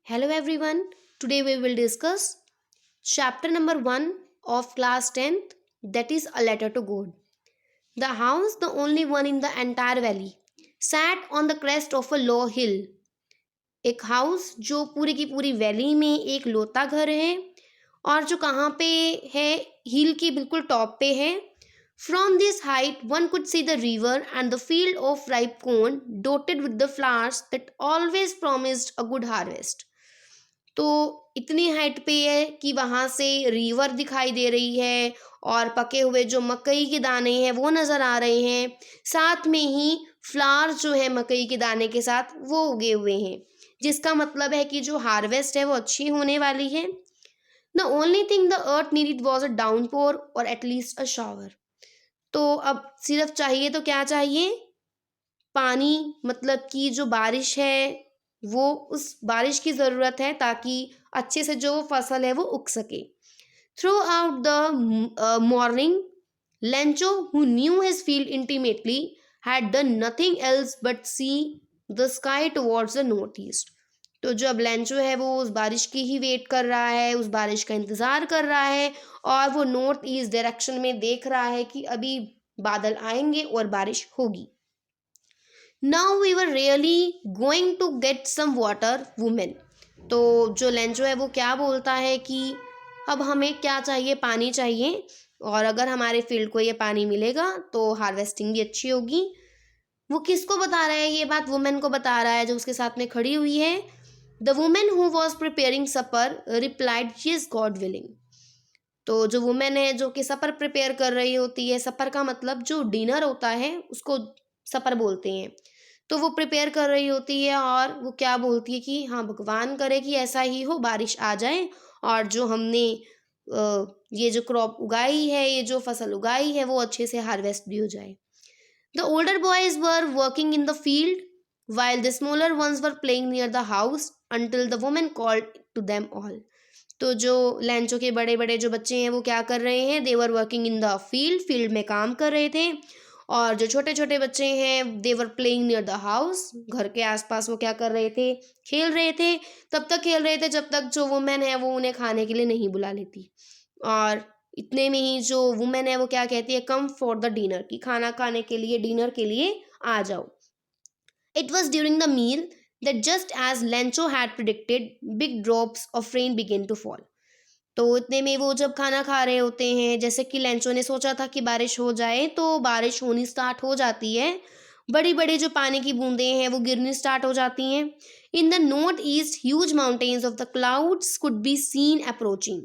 Hello everyone. Today we will discuss chapter number 1 of class 10th, that is a letter to God. The house, the only one in the entire valley, sat on the crest of a low hill. एक house जो पूरी की पूरी valley में एक लोता घर है और जो कहाँ पे है, हिल की बिल्कुल टॉप पे है. From this height one could see the river and the field of ripe corn dotted with the flowers that always promised a good harvest. तो इतनी हाइट पे है कि वहाँ से रिवर दिखाई दे रही है और पके हुए जो मकई के दाने हैं वो नज़र आ रहे हैं. साथ में ही फ्लावर जो है मकई के दाने के साथ वो उगे हुए हैं, जिसका मतलब है कि जो हार्वेस्ट है वो अच्छी होने वाली है. The only thing the earth needed was a downpour और एटलीस्ट अ शावर. तो अब सिर्फ चाहिए तो क्या चाहिए, पानी. मतलब कि जो बारिश है वो उस बारिश की ज़रूरत है ताकि अच्छे से जो फसल है वो उग सके. Through out the morning Lencho who knew his field intimately had done nothing else but see the sky towards the north east. तो जो अब लेंचो है वो उस बारिश की ही वेट कर रहा है, उस बारिश का इंतज़ार कर रहा है और वो नॉर्थ ईस्ट डायरेक्शन में देख रहा है कि अभी बादल आएंगे और बारिश होगी. Now we were really going to get some water woman. तो जो लेंचो है वो क्या बोलता है कि अब हमें क्या चाहिए, पानी चाहिए, और अगर हमारे फील्ड को ये पानी मिलेगा तो हार्वेस्टिंग भी अच्छी होगी. वो किसको बता रहा है ये बात? वुमेन को बता रहा है जो उसके साथ में खड़ी हुई है. The woman who was preparing supper replied she God willing. तो जो वुमेन है जो कि सपर प्रिपेयर कर रही होती है, सपर का मतलब जो डिनर होता है उसको सपर बोलते हैं. तो वो प्रिपेयर कर रही होती है और वो क्या बोलती है कि हाँ भगवान करे कि ऐसा ही हो, बारिश आ जाए और जो हमने ये जो क्रॉप उगाई है, ये जो फसल उगाई है वो अच्छे से हार्वेस्ट भी हो जाए. The older boys were working in the field while the smaller ones were playing near the house until the woman called to them all. तो जो लैंचो के बड़े बड़े जो बच्चे हैं वो क्या कर रहे हैं, they're working in the field, field में काम कर रहे थे. और जो छोटे छोटे बच्चे हैं देवर प्लेइंग नियर द हाउस, घर के आसपास वो क्या कर रहे थे, खेल रहे थे. तब तक खेल रहे थे जब तक जो वुमेन है वो उन्हें खाने के लिए नहीं बुला लेती. और इतने में ही जो वुमेन है वो क्या कहती है, कम फॉर द डिनर, की खाना खाने के लिए, डिनर के लिए आ जाओ. It was during the meal that just as Lencho had predicted, big drops of rain began to fall. तो इतने में वो जब खाना खा रहे होते हैं, जैसे कि लेंचो ने सोचा था कि बारिश हो जाए, तो बारिश होनी स्टार्ट हो जाती है. बड़ी बड़ी जो पानी की बूंदें हैं वो गिरनी स्टार्ट हो जाती हैं. In the north east huge mountains of the clouds could be seen approaching.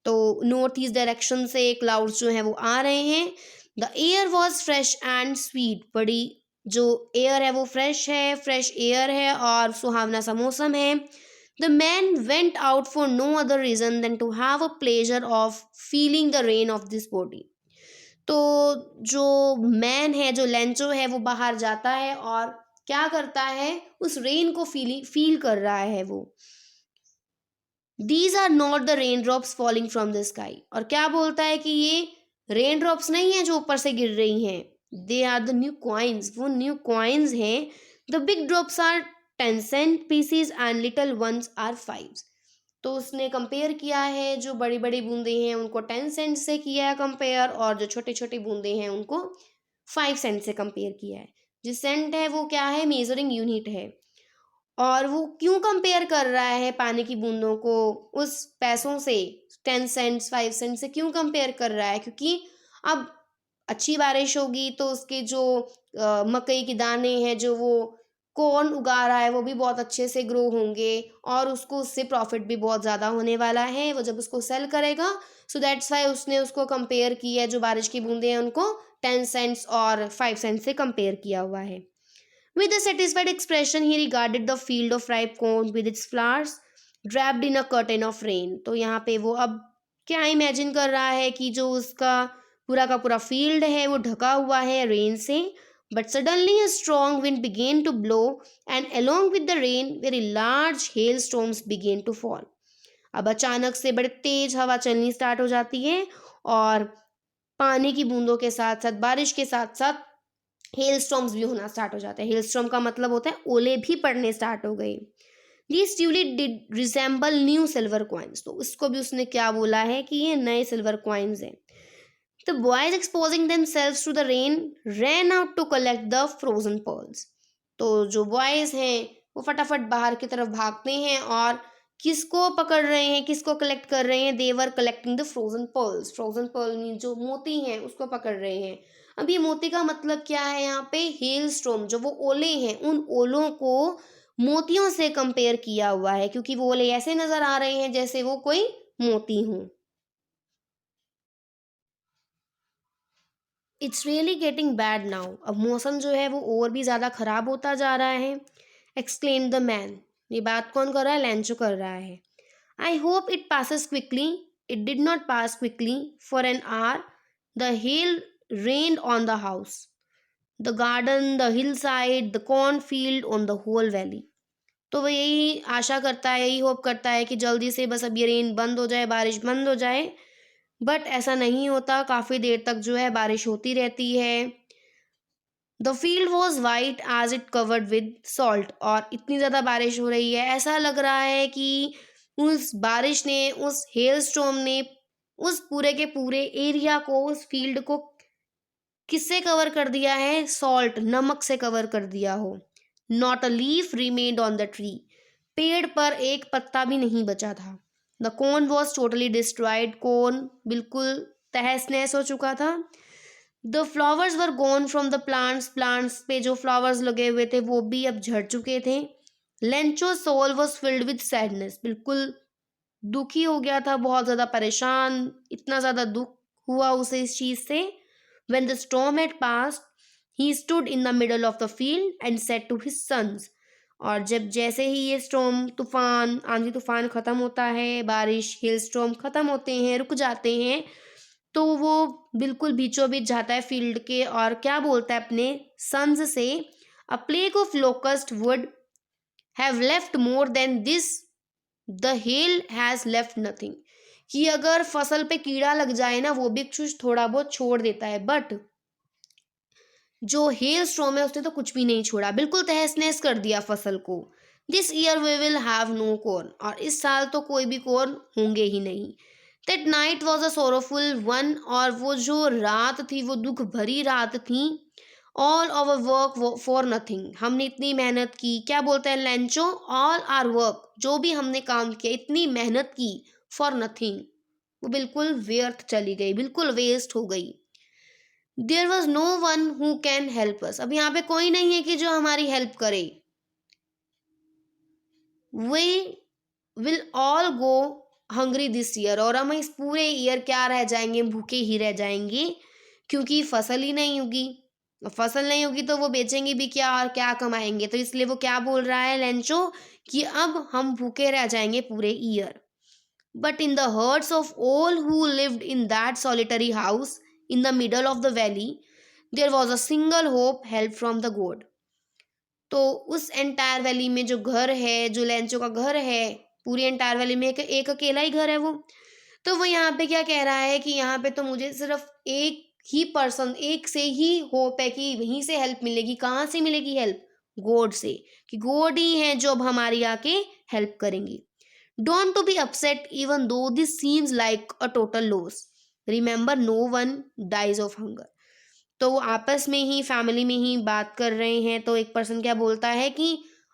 तो नॉर्थ ईस्ट डायरेक्शन से क्लाउड्स जो हैं वो आ रहे हैं. The air was fresh and sweet. बड़ी जो एयर है वो फ्रेश है, फ्रेश एयर है और सुहावना सा मौसम है. The man went out for no other reason than to have a pleasure of feeling the rain of this body. तो जो मैन है, जो लेंचो है, वो बाहर जाता है और क्या करता है, उस रेन को फील कर रहा है वो. These are not the rain drops falling from the sky. और क्या बोलता है कि ये रेन ड्रॉप्स नहीं है जो ऊपर से गिर रही हैं, they are the new coins. वो न्यू कॉइन्स हैं. The big drops are 10 cent pieces and little ones are 5. तो उसने कंपेयर किया है, जो बड़ी बड़ी बूंदे हैं उनको 10 सेंट से किया है कंपेयर, और जो छोटी छोटी बूंदे हैं उनको 5 सेंट से कंपेयर किया है. जो सेंट है वो क्या है, मेजरिंग यूनिट है. और वो क्यों कंपेयर कर रहा है पानी की बूंदों को उस पैसों से, 10 सेंट्स 5 सेंट से क्यों कंपेयर कर रहा है? क्योंकि अब अच्छी बारिश होगी तो उसके जो मकई के दाने हैं, जो वो कॉर्न उगा रहा है, वो भी बहुत अच्छे से ग्रो होंगे और उसको उससे प्रॉफिट भी बहुत ज़्यादा होने वाला है वो जब उसको सेल करेगा. सो दैट्स वाई उसने उसको कंपेयर किया है, जो बारिश की बूंदें हैं उनको 10 सेंट्स और 5 सेंट से कंपेयर किया हुआ है. With a satisfied expression, he regarded the field of ripe corn with its flowers wrapped in a curtain of rain. तो यहाँ पे वो अब क्या इमेजिन कर रहा है कि जो उसका पूरा का पूरा फील्ड है वो ढका हुआ है रेन से. But suddenly a strong wind began to blow and along with the rain very large hailstones began to fall. अब अचानक से बड़े तेज हवा चलनी स्टार्ट हो जाती है और पानी की बूंदों के साथ साथ, बारिश के साथ साथ हेल स्टॉर्म्स भी होना स्टार्ट हो जाते हैं. हेल स्टॉर्म का मतलब होता है ओले भी पड़ने स्टार्ट हो गए. These truly did resemble new silver coins. तो इसको भी उसने क्या बोला है कि ये नए सिल्वर कॉइन्स हैं. The boys exposing themselves to the rain ran out to collect the frozen pearls. तो जो बॉयज हैं वो फटाफट बाहर की तरफ भागते हैं और किसको पकड़ रहे हैं, किसको कलेक्ट कर रहे हैं. They are collecting the frozen pearls. Frozen pearl mean जो मोती हैं उसको पकड़ रहे हैं. अब ये मोती का मतलब क्या है, यहाँ पे हेल स्टॉर्म जो वो ओले हैं उन ओलों को मोतियों से कंपेयर किया हुआ है, क्योंकि वो ओले ऐसे नजर आ रहे हैं जैसे वो कोई मोती हों. It's really getting bad now. अब मौसम जो है वो और भी ज़्यादा ख़राब होता जा रहा है. Exclaim the man. ये बात कौन कर रहा है, लेंचो कर रहा है. I hope it passes quickly. It did not pass quickly. For an hour the hail rained on the house, the garden, the hillside, the cornfield, on the whole valley. तो वो यही आशा करता है, यही होप करता है कि जल्दी से बस अब ये रेन बंद हो जाए, बारिश बंद हो जाए. बट ऐसा नहीं होता, काफ़ी देर तक जो है बारिश होती रहती है. The field was white as it covered with salt. और इतनी ज़्यादा बारिश हो रही है, ऐसा लग रहा है कि उस बारिश ने, उस हेल स्टॉर्म ने उस पूरे के पूरे एरिया को, उस फील्ड को किससे कवर कर दिया है, सॉल्ट, नमक से कवर कर दिया हो. Not a leaf remained on the tree. पेड़ पर एक पत्ता भी नहीं बचा था. The corn was totally destroyed. Corn बिल्कुल तहस नहस हो चुका था. The flowers were gone from the plants. Plants पे जो फ्लावर्स लगे हुए थे वो भी अब झड़ चुके थे. Lencho soul was filled with sadness. बिल्कुल दुखी हो गया था, बहुत ज़्यादा परेशान, इतना ज़्यादा दुख हुआ उसे इस चीज़ से. When the storm had passed, he stood in the middle of the field and said to his sons. और जब जैसे ही ये स्टॉर्म, तूफान, आंधी तूफान ख़त्म होता है, बारिश, हेल स्टॉर्म ख़त्म होते हैं, रुक जाते हैं, तो वो बिल्कुल बीचों बीच जाता है फील्ड के और क्या बोलता है अपने सन्स से. अ plague of locust would have left more than this, the hell has left nothing. कि अगर फसल पे कीड़ा लग जाए ना, वो भी कुछ थोड़ा बहुत छोड़ देता है, बट जो हेल स्टॉर्म है उसने तो कुछ भी नहीं छोड़ा, बिल्कुल तहस नहस कर दिया फसल को. This year we will have no corn. और इस साल तो कोई भी कॉर्न होंगे ही नहीं. That night was a sorrowful one. और वो जो रात थी वो दुख भरी रात थी. All our work for nothing. हमने इतनी मेहनत की, क्या बोलते हैं लेंचो, ऑल आर वर्क, जो भी हमने काम किया, इतनी मेहनत की, फॉर नथिंग, वो बिल्कुल व्यर्थ चली गई, बिल्कुल वेस्ट हो गई. There was no one who can help us. अब यहाँ पे कोई नहीं है कि जो हमारी हेल्प करे. We will all go hungry this year. और हम इस पूरे ईयर क्या रह जाएंगे, भूखे ही रह जाएंगे, क्योंकि फसल ही नहीं होगी. फसल नहीं होगी तो वो बेचेंगे भी क्या और क्या कमाएंगे. तो इसलिए वो क्या बोल रहा है लेंचो कि अब हम भूखे रह जाएंगे पूरे year. But in the hearts of all who lived in that solitary house in the middle of the valley, there was a single hope, help from the god. तो उस एंटायर वैली में जो घर है, जो लेंचो का घर है, पूरी एंटायर वैली में एक अकेला ही घर है वो. तो वो यहाँ पे क्या कह रहा है कि यहाँ पे तो मुझे सिर्फ एक ही पर्सन, एक से ही होप है कि वहीं से हेल्प मिलेगी. कहाँ से मिलेगी हेल्प, गॉड से, कि गॉड ही हैं जो अब हमारी आके हेल्प करेंगी. Don't to be upset even though this seems like a total loss. Remember no one dies of hunger. तो वो आपस में ही, फैमिली में ही बात कर रहे हैं. तो एक पर्सन क्या बोलता है कि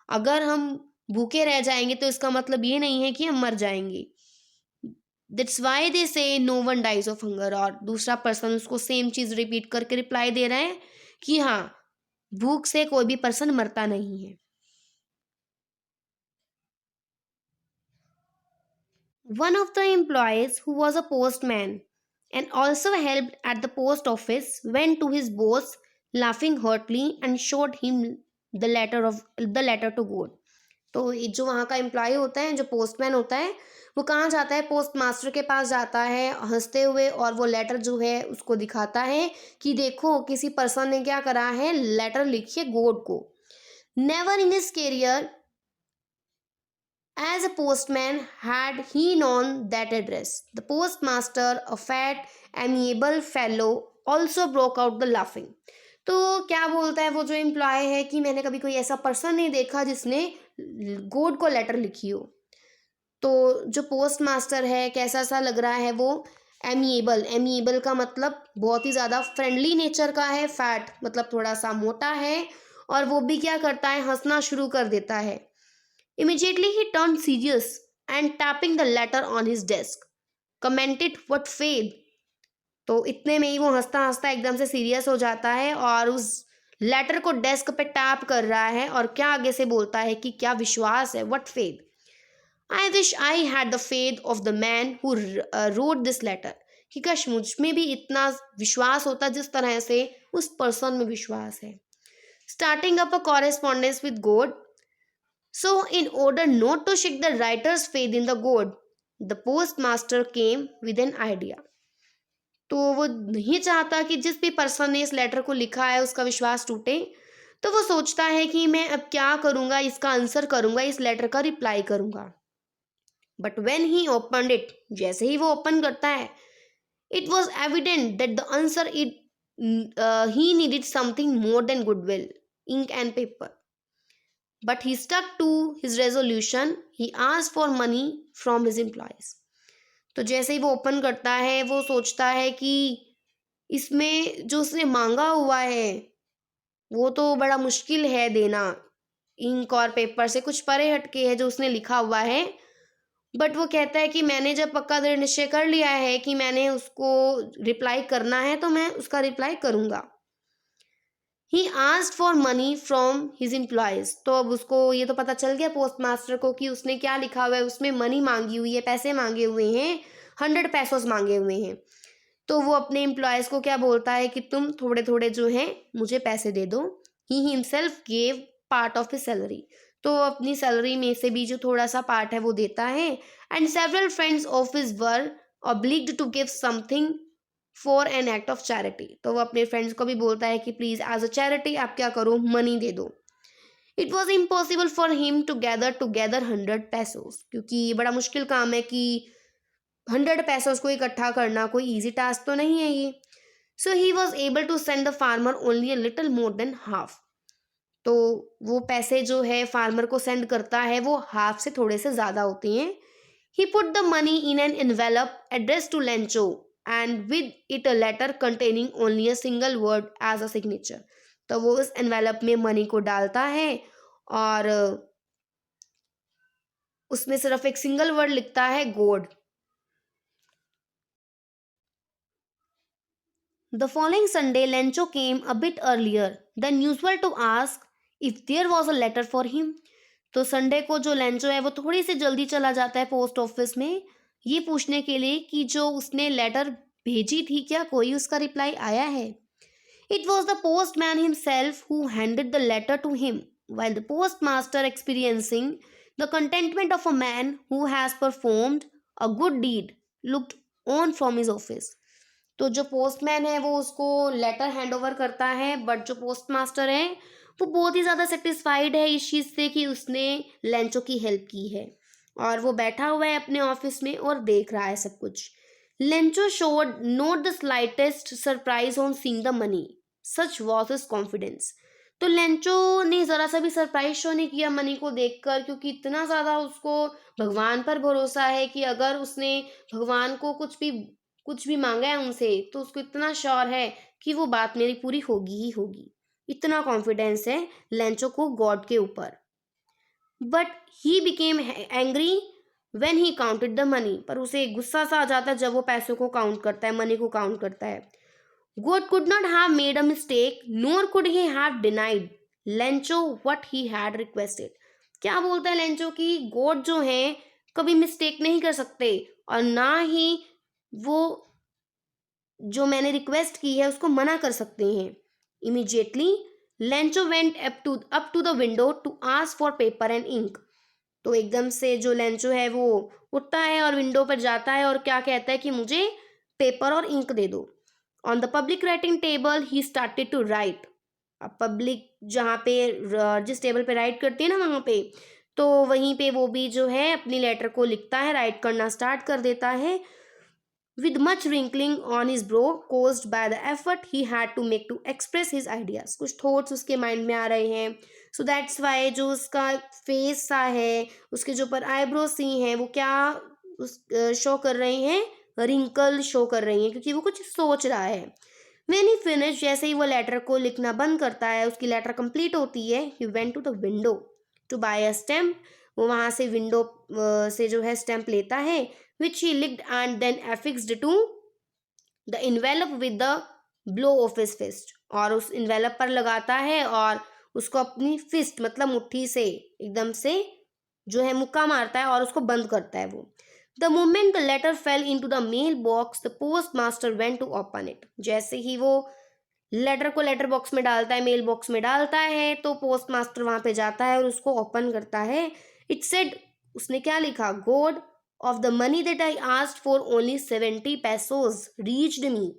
अगर हम भूखे रह जाएंगे तो इसका मतलब ये नहीं है कि हम मर जाएंगे. That's why they say no one dies of hunger. और दूसरा पर्सन उसको सेम चीज़ रिपीट करके रिप्लाई दे रहा है कि हाँ, भूख से कोई भी पर्सन मरता नहीं है. One of the employees, who was a postman and also helped at the post office, went to his boss, laughing heartily, and showed him the letter to God. तो ये जो वहाँ का एम्प्लॉय होता है, जो पोस्टमैन होता है, वो कहाँ जाता है, पोस्ट मास्टर के पास जाता है हंसते हुए, और वो लेटर जो है उसको दिखाता है कि देखो किसी पर्सन ने क्या करा है, लेटर लिखी है गॉड को. Never in his career as a postman had he known that address. The postmaster, a fat, amiable fellow, also broke out the laughing. तो क्या बोलता है वो जो एम्प्लॉय है कि मैंने कभी कोई ऐसा पर्सन नहीं देखा जिसने गॉड को लेटर लिखी हो। तो जो पोस्ट मास्टर है कैसा सा लग रहा है वो, एमिएबल। एमिएबल का मतलब बहुत ही ज़्यादा फ्रेंडली नेचर का है। फैट मतलब थोड़ा सा मोटा है, और वो भी क्या करता है, हंसना शुरू कर देता है। इमिजिएटली ही turn serious and tapping the letter on his desk commented what faith. तो इतने में ही वो हंसता हंसता एकदम से सीरियस हो जाता है और उस लेटर को डेस्क पे टैप कर रहा है, और क्या आगे से बोलता है कि क्या विश्वास है, what faith. I wish I had the faith of the man who wrote this letter. कि काश मुझ में भी इतना विश्वास होता जिस तरह से उस पर्सन में विश्वास है। Starting up a correspondence with God, so in order not to shake the writer's faith in the God, the post master came with an idea. तो वो नहीं चाहता कि जिस भी पर्सन ने इस लेटर को लिखा है उसका विश्वास टूटे। तो वो सोचता है कि मैं अब क्या करूँगा, इसका आंसर करूँगा, इस लेटर का रिप्लाई करूँगा। But when he opened it, जैसे ही वो ओपन करता है, it was evident that the answer it he needed something more than goodwill, ink and paper. But he stuck to his resolution, he asked for money from his employees. तो जैसे ही वो open करता है वो सोचता है कि इसमें जो उसने मांगा हुआ है वो तो बड़ा मुश्किल है देना, इंक और पेपर से कुछ परे हटके है जो उसने लिखा हुआ है। बट वो कहता है कि मैंने जब पक्का दृढ़ निश्चय कर लिया है कि मैंने उसको रिप्लाई करना है तो मैं उसका रिप्लाई करूँगा। ही asked for money from his employees. तो अब उसको ये तो पता चल गया पोस्ट मास्टर को कि उसने क्या लिखा हुआ है, उसमें मनी मांगी हुई है, पैसे मांगे हुए हैं, 100 पैसोस मांगे हुए हैं। तो वो अपने एम्प्लॉयज़ को क्या बोलता है कि तुम थोड़े थोड़े जो हैं मुझे पैसे दे दो। He himself gave part of his salary. तो अपनी सैलरी में से भी जो थोड़ा सा पार्ट है वो देता है। And several friends of his were obliged to give something for an act of charity. तो वो अपने फ्रेंड्स को भी बोलता है कि प्लीज़ एज अ चैरिटी आप क्या करो, मनी दे दो। It was impossible for him to gather 100 pesos, क्योंकि बड़ा मुश्किल काम है कि 100 पैसोस को इकट्ठा करना कोई इजी टास्क तो नहीं है ये। So he was able to send the farmer only a little more than half. तो वो पैसे जो है फार्मर को सेंड करता है वो हाफ से थोड़े से ज़्यादा होते हैं। He put the money in an envelope address to Lencho and with it a letter containing only a single word as a signature. तो वो उस एनवेलप में मनी को डालता है और उसमें सिर्फ एक सिंगल वर्ड लिखता है, God. The following Sunday, Lencho came a bit earlier than usual to ask if there was a letter for him. तो संडे को जो लेंचो है वो थोड़ी सी जल्दी चला जाता है पोस्ट ऑफिस में, ये पूछने के लिए कि जो उसने लेटर भेजी थी क्या कोई उसका रिप्लाई आया है। It was the postman himself who handed the letter to him, while the postmaster, experiencing the contentment of a man who has performed a good deed, looked on from his office. तो जो postman है वो उसको letter hand over करता है, but जो post master है वो बहुत ही ज़्यादा सेटिस्फाइड है इस चीज़ से कि उसने लेंचो की हेल्प की है, और वो बैठा हुआ है अपने ऑफिस में और देख रहा है सब कुछ। Lencho showed not the slightest surprise on seeing the money, such was his confidence. तो लेंचो ने ज़रा सा भी सरप्राइज शो नहीं किया मनी को देखकर, क्योंकि इतना ज़्यादा उसको भगवान पर भरोसा है कि अगर उसने भगवान को कुछ भी मांगा है उनसे तो उसको इतना श्योर है कि वो बात मेरी पूरी होगी ही होगी। इतना कॉन्फिडेंस है लेंचो को गॉड के ऊपर। But he became angry when he counted the money, पर उसे गुस्सा सा आ जाता है जब वो पैसों को काउंट करता है, मनी को काउंट करता है। God could not have made a mistake NOR could he have denied Lencho what he had requested. क्या बोलता है लेंचो कि गॉड जो है कभी मिस्टेक नहीं कर सकते, और ना ही वो जो मैंने रिक्वेस्ट की है उसको मना कर सकते हैं। Immediately Lencho went up to the window to ask for paper and ink. तो एकदम से जो लेंचो है वो उठता है और विंडो पर जाता है और क्या कहता है कि मुझे पेपर और इंक दे दो। On the public writing table he started to write. अब पब्लिक जहाँ पे जिस टेबल पे राइट करती है ना वहाँ पे, तो वहीं पे वो भी जो है अपनी लेटर को लिखता है, राइट करना स्टार्ट कर देता है। with much wrinkling on his brow caused by the effort he had to make to express his ideas। कुछ थॉट्स उसके माइंड में आ रहे हैं, सो दैट्स वाई जो उसका फेस सा है, उसके जो ऊपर आईब्रो सी हैं, वो क्या उस शो कर रही हैं, रिंकल शो कर रही हैं, क्योंकि वो कुछ सोच रहा है। व्हेन ही फिनिश, जैसे ही वो लेटर को लिखना बंद करता है, उसकी लेटर कंप्लीट होती है, he went to the window to buy a stamp. वो वहाँ से विंडो से जो है स्टैम्प लेता है, which he licked and then affixed to the envelope with the blow of his fist, और उस इन्वेलप पर लगाता है और उसको अपनी फिस्ट मतलब मुट्ठी से एकदम से जो है मुक्का मारता है और उसको बंद करता है वो। The moment the letter fell into the mail box the post master went to open it. जैसे ही वो लेटर को लेटर बॉक्स में डालता है, मेल बॉक्स में डालता है, तो पोस्ट मास्टर वहां पे जाता है और उसको ओपन करता है। इट सेड, उसने क्या लिखा, God of the money that I asked for only 70 pesos reached me,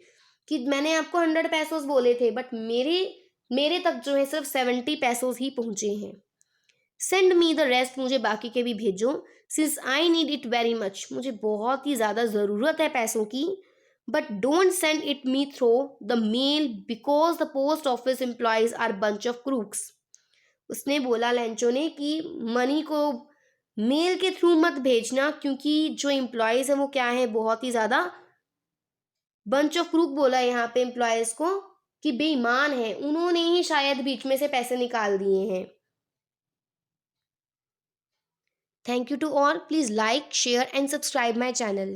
कि मैंने आपको 100 पैसोज बोले थे, बट मेरे मेरे तक जो है सिर्फ 70 पैसोज ही पहुंचे हैं। सेंड मी द रेस्ट, मुझे बाकी के भी भेजो। Since I need it very much, मुझे बहुत ही ज़्यादा ज़रूरत है पैसों की। But don't send it me through the mail because the post office employees are bunch of crooks. उसने बोला, लेंचो ने, कि मनी को मेल के थ्रू मत भेजना, क्योंकि जो एम्प्लॉयज़ हैं वो क्या है, बहुत ही ज़्यादा बंच ऑफ क्रूक बोला यहाँ पे एम्प्लॉयज़ को, कि बेईमान है, उन्होंने ही शायद बीच में से पैसे निकाल दिए हैं। Thank you to all. Please like, share and subscribe my channel.